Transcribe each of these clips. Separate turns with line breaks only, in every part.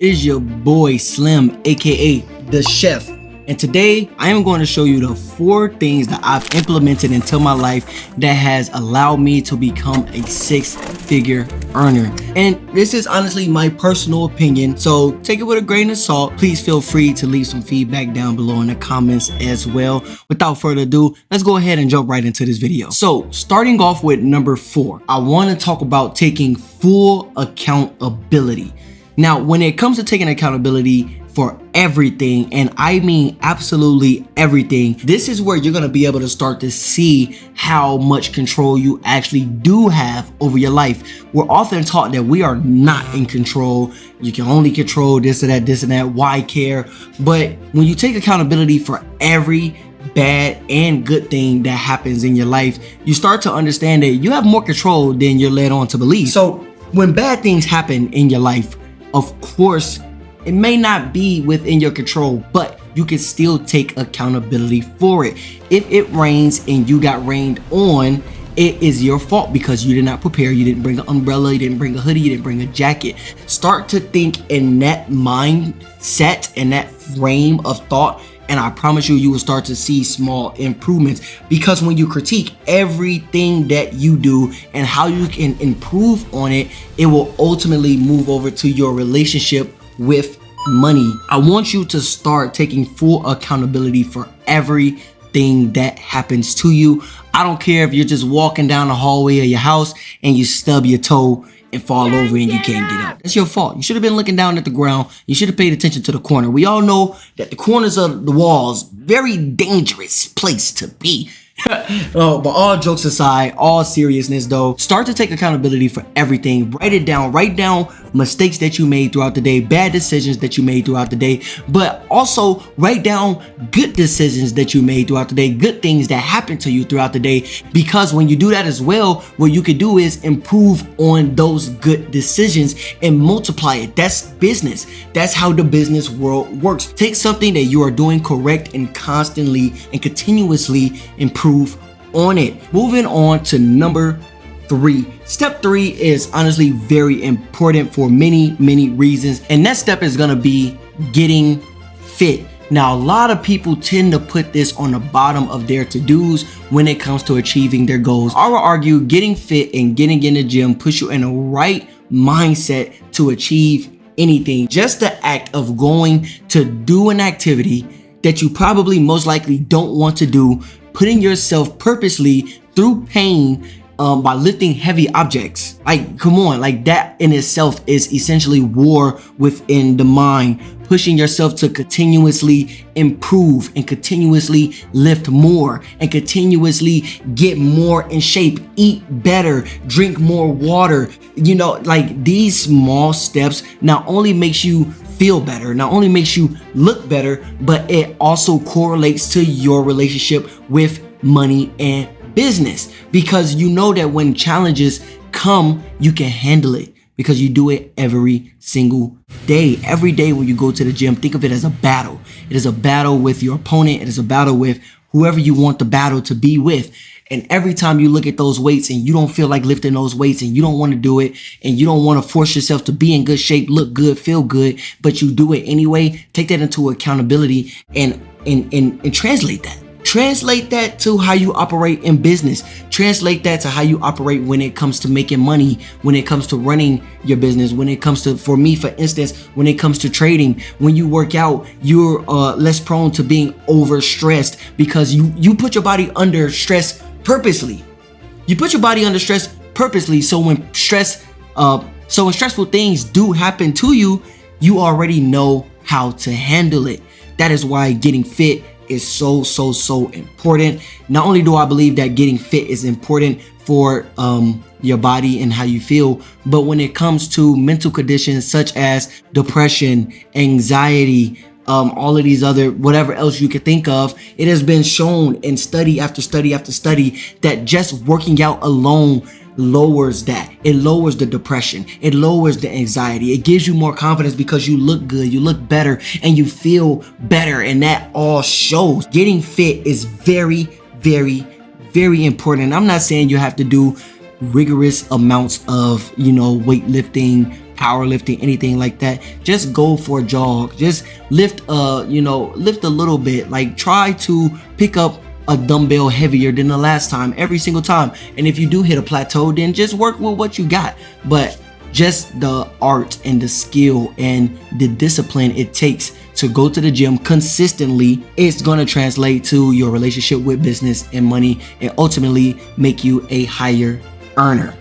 Is your boy Slim, aka the chef, and today I am going to show you the 4 things that I've implemented into my life that has allowed me to become a 6-figure earner. And this is honestly my personal opinion, so take it with a grain of salt. Please feel free to leave some feedback down below in the comments as well. Without further ado, let's go ahead and jump right into this video. So starting off with number 4, I want to talk about taking full accountability. Now, when it comes to taking accountability for everything, and I mean absolutely everything, this is where you're going to be able to start to see how much control you actually do have over your life. We're often taught that we are not in control. You can only control this or that, why care? But when you take accountability for every bad and good thing that happens in your life, you start to understand that you have more control than you're led on to believe. So when bad things happen in your life, of course, it may not be within your control, but you can still take accountability for it. If it rains and you got rained on, it is your fault because you did not prepare. You didn't bring an umbrella, you didn't bring a hoodie, you didn't bring a jacket. Start to think in that mindset and that frame of thought, and I promise you, you will start to see small improvements. Because when you critique everything that you do and how you can improve on it, it will ultimately move over to your relationship with money. I want you to start taking full accountability for everything that happens to you. I don't care if you're just walking down the hallway of your house and you stub your toe and fall over and you can't get up. That's your fault. You should have been looking down at the ground. You should have paid attention to the corner. We all know that the corners of the walls, very dangerous place to be. But all jokes aside, all seriousness though, start to take accountability for everything. Write it down. Write down mistakes that you made throughout the day, bad decisions that you made throughout the day, but also write down good decisions that you made throughout the day, good things that happened to you throughout the day. Because when you do that as well, what you can do is improve on those good decisions and multiply it. That's business. That's how the business world works. Take something that you are doing correct and constantly and continuously improve on it. Moving on to number 3. Step 3 is honestly very important for many reasons, and that step is gonna be getting fit. Now, a lot of people tend to put this on the bottom of their to-dos when it comes to achieving their goals. I will argue getting fit and getting in the gym puts you in a right mindset to achieve anything. Just the act of going to do an activity that you probably most likely don't want to do, putting yourself purposely through pain by lifting heavy objects. Like, come on, like that in itself is essentially war within the mind. Pushing yourself to continuously improve and continuously lift more and continuously get more in shape, eat better, drink more water. You know, like these small steps not only makes you feel better, not only makes you look better, but it also correlates to your relationship with money and business, because you know that when challenges come, you can handle it because you do it every single day. Every day when you go to the gym, think of it as a battle. It is a battle with your opponent. It is a battle with whoever you want the battle to be with. And every time you look at those weights and you don't feel like lifting those weights and you don't want to do it and you don't want to force yourself to be in good shape, look good, feel good, but you do it anyway, take that into accountability and translate that. Translate that to how you operate in business. Translate that to how you operate when it comes to making money, when it comes to running your business, when it comes to, for me, for instance, when it comes to trading. When you work out, you're less prone to being overstressed because you put your body under stress purposely. You put your body under stress purposely, so when stressful things do happen to you, you already know how to handle it. That is why getting fit is so important. Not only do I believe that getting fit is important for your body and how you feel, but when it comes to mental conditions such as depression, anxiety, all of these other, whatever else you could think of, it has been shown in study after study after study that just working out alone lowers that. It lowers the depression. It lowers the anxiety. It gives you more confidence because you look good, you look better, and you feel better, and that all shows. Getting fit is very important. And I'm not saying you have to do rigorous amounts of, weightlifting, powerlifting, anything like that, just go for a jog. Just lift lift a little bit. Like, try to pick up a dumbbell heavier than the last time every single time. And if you do hit a plateau, then just work with what you got. But just the art and the skill and the discipline it takes to go to the gym consistently, it's gonna translate to your relationship with business and money, and ultimately make you a higher earner.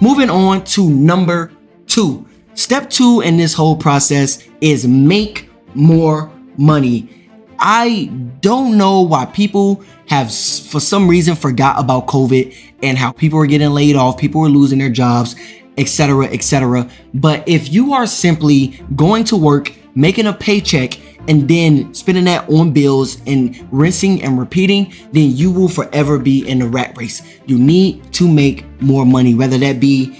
Moving on to number 2. Step 2 in this whole process is make more money. I don't know why people have, for some reason, forgot about COVID and how people were getting laid off, people were losing their jobs, etc., etc. But if you are simply going to work, making a paycheck, and then spending that on bills and rinsing and repeating, then you will forever be in the rat race. You need to make more money, whether that be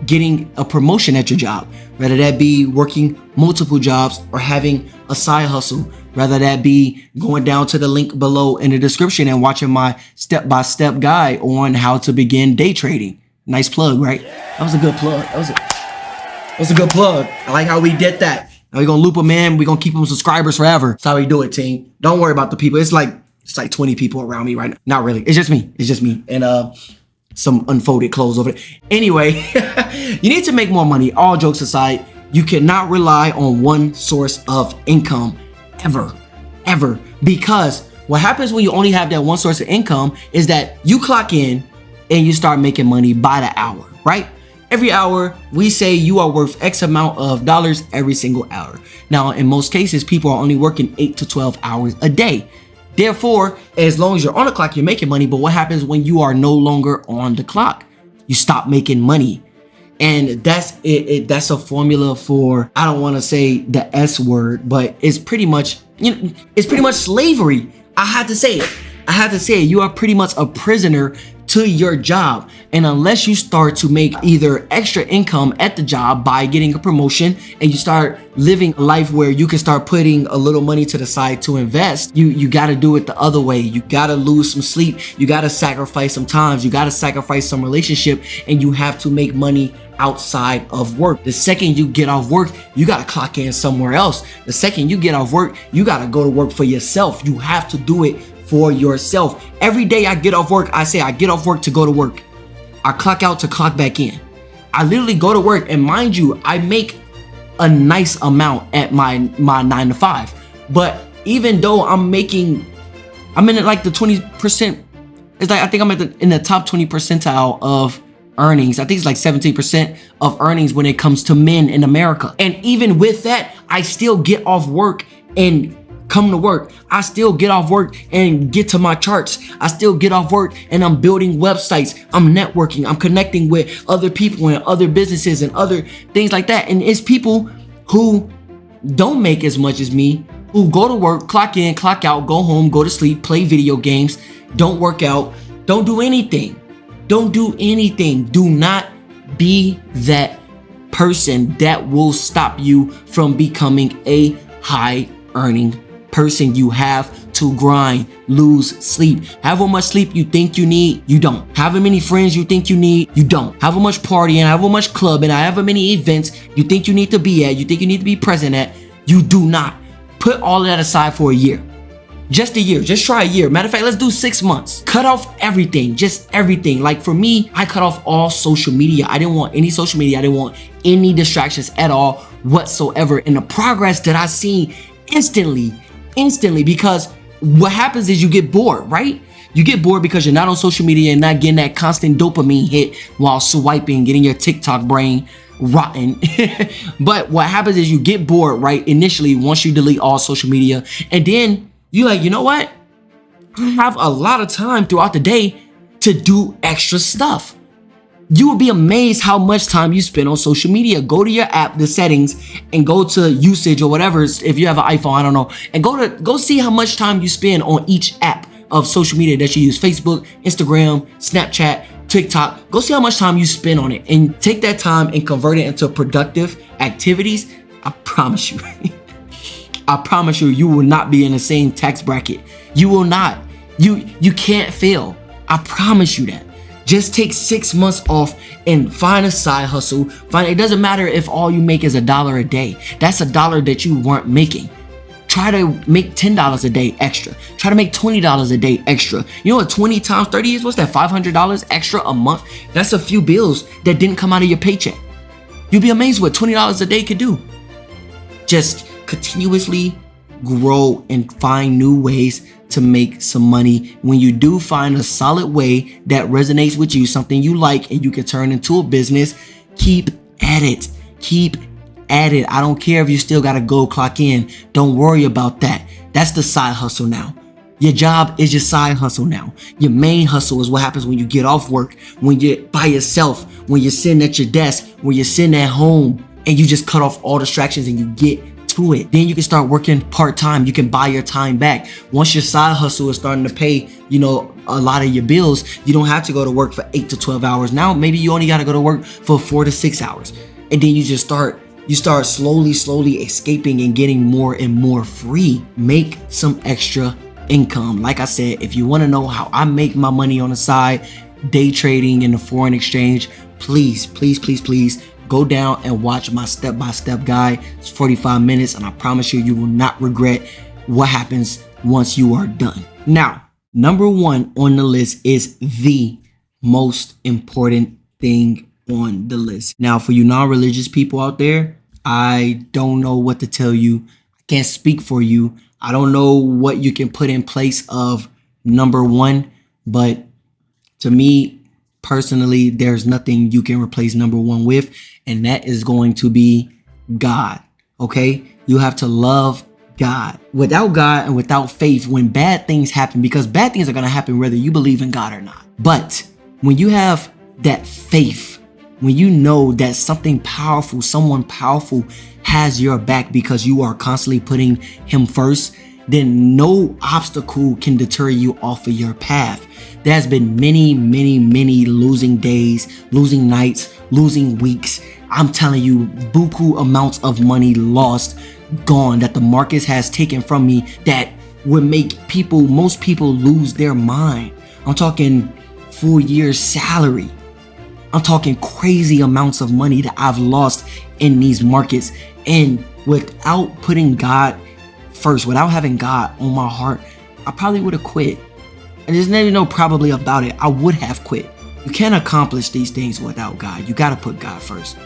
getting a promotion at your job, whether that be working multiple jobs or having a side hustle, whether that be going down to the link below in the description and watching my step-by-step guide on how to begin day trading. Nice plug, right? That was a good plug. That was a good plug. I like how we did that. Now we're gonna loop them in. We're gonna keep them subscribers forever. That's how we do it, team. Don't worry about the people. It's like 20 people around me right now. Not really. It's just me. And some unfolded clothes over there. Anyway, you need to make more money. All jokes aside, you cannot rely on one source of income ever. Because what happens when you only have that one source of income is that you clock in and you start making money by the hour, right? Every hour, we say you are worth X amount of dollars every single hour. Now, in most cases, people are only working 8 to 12 hours a day. Therefore, as long as you're on the clock, you're making money. But what happens when you are no longer on the clock? You stop making money. And that's it. That's a formula for, I don't want to say the S word, but it's pretty much, it's pretty much slavery. I had to say it. You are pretty much a prisoner to your job. And unless you start to make either extra income at the job by getting a promotion, and you start living a life where you can start putting a little money to the side to invest, you got to do it the other way. You got to lose some sleep. You got to sacrifice some times. You got to sacrifice some relationship, and you have to make money outside of work. The second you get off work, you got to clock in somewhere else. The second you get off work, you got to go to work for yourself. You have to do it for yourself. Every day I get off work, I say I get off work to go to work. I clock out to clock back in. I literally go to work, and mind you, I make a nice amount at my 9 to 5. But even though I'm in like the 20%, it's like I think I'm in the top 20 percentile of earnings. I think it's like 17% of earnings when it comes to men in America. And even with that, I still get off work and come to work. I still get off work and get to my charts. I still get off work and I'm building websites. I'm networking. I'm connecting with other people and other businesses and other things like that. And it's people who don't make as much as me, who go to work, clock in, clock out, go home, go to sleep, play video games, don't work out, don't do anything. Don't do anything. Do not be that person that will stop you from becoming a high earning person. You have to grind, lose sleep. However much sleep you think you need, you don't. However many friends you think you need, you don't. However much partying, however much clubbing, however many events you think you need to be at, you think you need to be present at, you do not. Put all of that aside for a year. Just a year. Just try a year. Matter of fact, let's do 6 months. Cut off everything. Just everything. Like for me, I cut off all social media. I didn't want any social media. I didn't want any distractions at all whatsoever. And the progress that I seen instantly, because what happens is you get bored, right? You get bored because you're not on social media and not getting that constant dopamine hit while swiping, getting your TikTok brain rotten. But what happens is you get bored, right? Initially, once you delete all social media, and then you're like, you know what? I have a lot of time throughout the day to do extra stuff. You will be amazed how much time you spend on social media. Go to your app, the settings, and go to usage or whatever. If you have an iPhone, I don't know. And go see how much time you spend on each app of social media that you use. Facebook, Instagram, Snapchat, TikTok. Go see how much time you spend on it and take that time and convert it into productive activities. I promise you. I promise you, you will not be in the same tax bracket. You will not. You can't fail. I promise you that. Just take 6 months off and find a side hustle. It doesn't matter if all you make is $1 a day. That's $1 that you weren't making. Try to make $10 a day extra. Try to make $20 a day extra. You know what 20 times 30 is? What's that? $500 extra a month? That's a few bills that didn't come out of your paycheck. You'll be amazed what $20 a day could do. Just continuously grow and find new ways to make some money. When you do find a solid way that resonates with you, something you like and you can turn into a business, keep at it. Keep at it. I don't care if you still gotta go clock in. Don't worry about that. That's the side hustle now. Your job is your side hustle now. Your main hustle is what happens when you get off work, when you're by yourself, when you're sitting at your desk, when you're sitting at home, and you just cut off all distractions and you get to it. Then you can start working part-time. You can buy your time back. Once your side hustle is starting to pay, a lot of your bills, you don't have to go to work for 8 to 12 hours. Now, maybe you only got to go to work for 4 to 6 hours. And then you start slowly escaping and getting more and more free. Make some extra income. Like I said, if you want to know how I make my money on the side, day trading in the foreign exchange, please go down and watch my step-by-step guide. It's 45 minutes and I promise you will not regret what happens once you are done. Now, number 1 on the list is the most important thing on the list. Now, for you non-religious people out there, I don't know what to tell you. I can't speak for you. I don't know what you can put in place of number 1, but to me, personally, there's nothing you can replace number 1 with, and that is going to be God. Okay? You have to love God. Without God and without faith, when bad things happen, because bad things are going to happen whether you believe in God or not. But when you have that faith, when you know that something powerful, someone powerful has your back because you are constantly putting him first, then no obstacle can deter you off of your path. There's been many losing days, losing nights, losing weeks. I'm telling you, buku amounts of money lost, gone, that the market has taken from me that would make most people lose their mind. I'm talking full year's salary. I'm talking crazy amounts of money that I've lost in these markets. And without putting God first, without having God on my heart, I probably would have quit. And there's no probably about it. I would have quit. You can't accomplish these things without God. You got to put God first.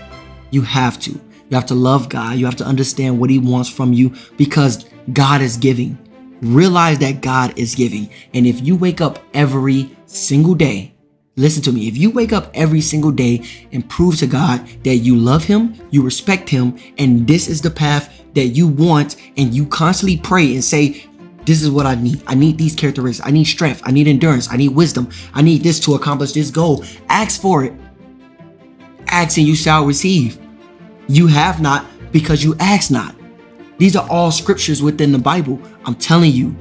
You have to. You have to love God. You have to understand what he wants from you because God is giving. Realize that God is giving. And if you wake up every single day, listen to me, if you wake up every single day and prove to God that you love him, you respect him, and this is the path that you want, and you constantly pray and say, this is what I need. I need these characteristics. I need strength. I need endurance. I need wisdom. I need this to accomplish this goal. Ask for it. Ask and you shall receive. You have not because you ask not. These are all scriptures within the Bible. I'm telling you,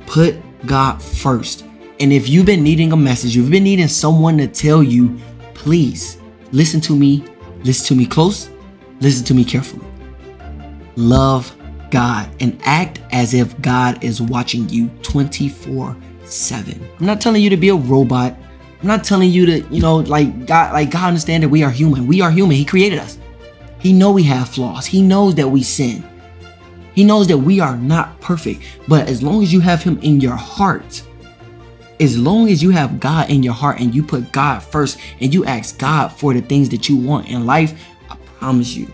put God first. And if you've been needing a message, you've been needing someone to tell you, please listen to me close, listen to me carefully. Love God and act as if God is watching you 24/7. I'm not telling you to be a robot. I'm not telling you to, God understand that we are human. We are human. He created us. He knows we have flaws. He knows that we sin. He knows that we are not perfect. But as long as you have him in your heart, as long as you have God in your heart and you put God first and you ask God for the things that you want in life, I promise you,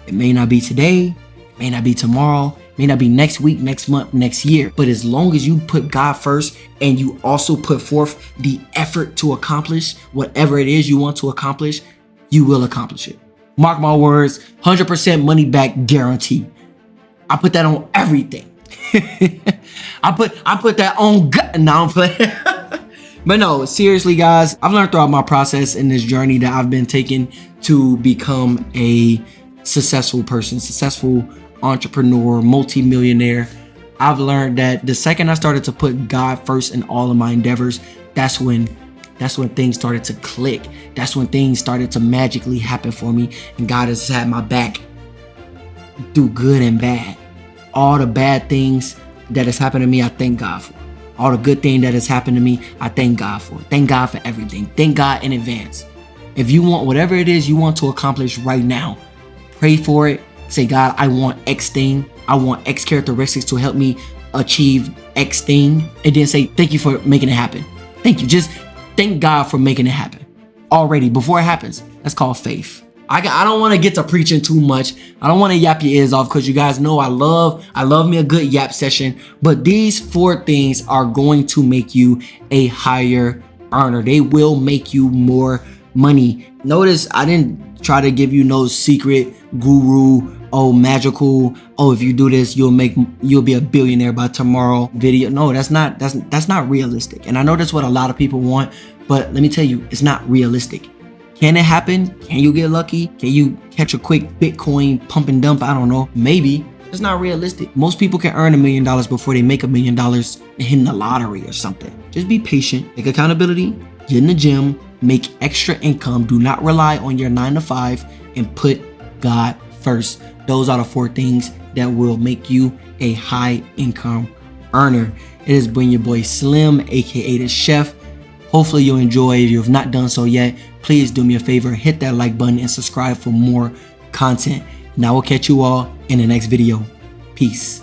it may not be today, it may not be tomorrow, it may not be next week, next month, next year. But as long as you put God first and you also put forth the effort to accomplish whatever it is you want to accomplish, you will accomplish it. Mark my words, 100% money back guarantee. I put that on everything. I put that on gut. No, I'm playing. But no, seriously, guys, I've learned throughout my process in this journey that I've been taking to become a successful person, successful entrepreneur, multi-millionaire. I've learned that the second I started to put God first in all of my endeavors, that's when things started to click. That's when things started to magically happen for me. And God has had my back through good and bad. All the bad things that has happened to me, I thank God for. all the good thing that has happened to me, I thank God for it. Thank God for everything. Thank God in advance. If you want whatever it is you want to accomplish right now, pray for it. Say, God, I want X thing. I want X characteristics to help me achieve X thing. And then say, thank you for making it happen. Thank you. Just thank God for making it happen already before it happens. That's called faith. I don't want to get to preaching too much. I don't want to yap your ears off because you guys know I love me a good yap session. But these 4 things are going to make you a higher earner. They will make you more money. Notice I didn't try to give you no secret guru, magical, if you do this you'll be a billionaire by tomorrow video. No, that's not realistic. And I know that's what a lot of people want, but let me tell you, it's not realistic. Can it happen? Can you get lucky? Can you catch a quick Bitcoin pump and dump? I don't know. Maybe. It's not realistic. Most people can earn $1 million before they make $1 million hitting the lottery or something. Just be patient. Take accountability. Get in the gym. Make extra income. Do not rely on your 9 to 5 and put God first. Those are the 4 things that will make you a high income earner. It has been your boy Slim, aka the Chef. Hopefully you enjoy. If you have not done so yet, please do me a favor, hit that like button and subscribe for more content. And I will catch you all in the next video. Peace.